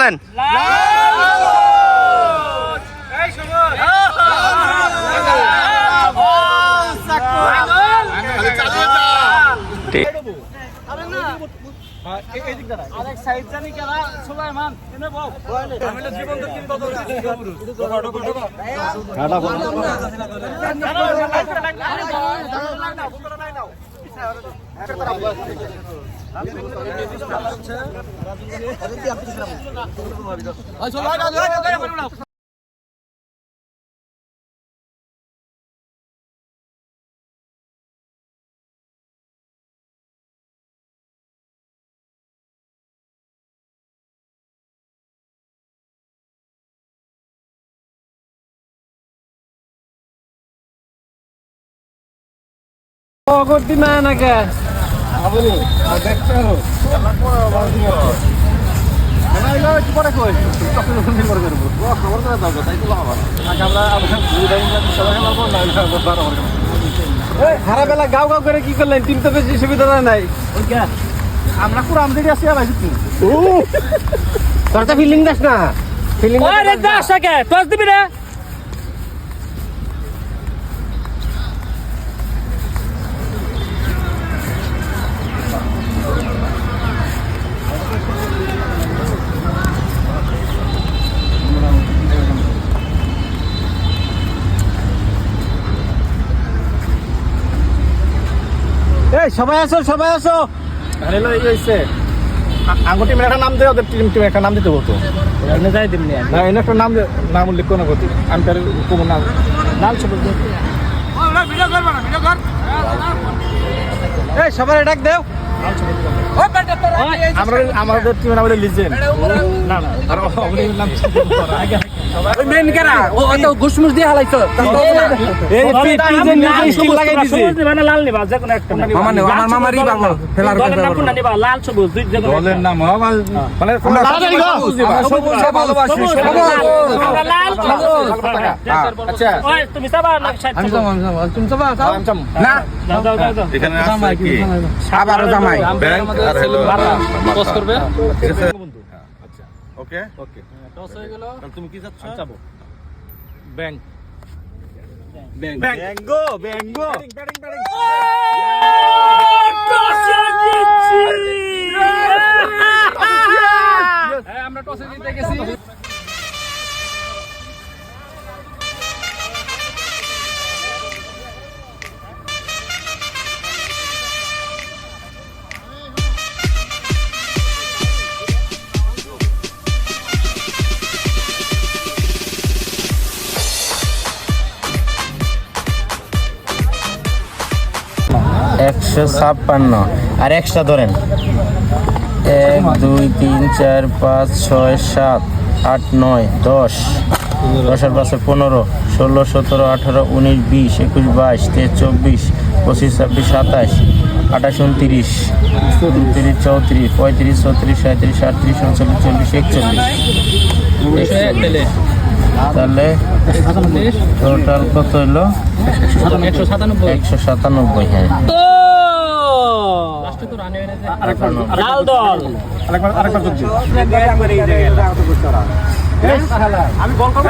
বলেন। করতি না নাকি হারা বেলা গাও গাও করে কি করলেন? তিন তো বেশি সুবিধা নাই। আমরা পুরো আমদানি আসি তোর তো ফিলিং দাস না, ফিলিং দাস টস দিবি রে। সবাই আসো, সবাই আসো। আঙ্গুটি একটা নাম দেয়, ওদের টিম একটা নাম দিতে হতো। যাই দিন না, এনে একটা নাম উল্লেখ করে করতে আমি তার কোনো নাম লাল ছবি সবাই ডাক দেও। আমাদের টিমের নাম লিজেন্ড। ঘুষমুষ দিয়ে হালাইছো লাল সবুজ দলের নাম ওকে ওকে টস হয়ে গেল। তুমি কি চাচ্ছ? চাবো ব্যাংক ব্যাংক ব্যাংগো ব্যাংগো ব্যাটিং ব্যাটিং টসে জিতছি। হ্যাঁ আমরা টসে জিতে গেছি। একশো 56 আর এক্সট্রা ধরেন 1 2 3 4 5 6 7 8 9 10 10 আর 5 15 16 17 18 19 20 21 22 23 24 25 26 27 28 29 30 34 35 36 37 38 39 40 তাহলে টোটাল কত হইলো? 197। হ্যাঁ লাল দল আমি বল করব।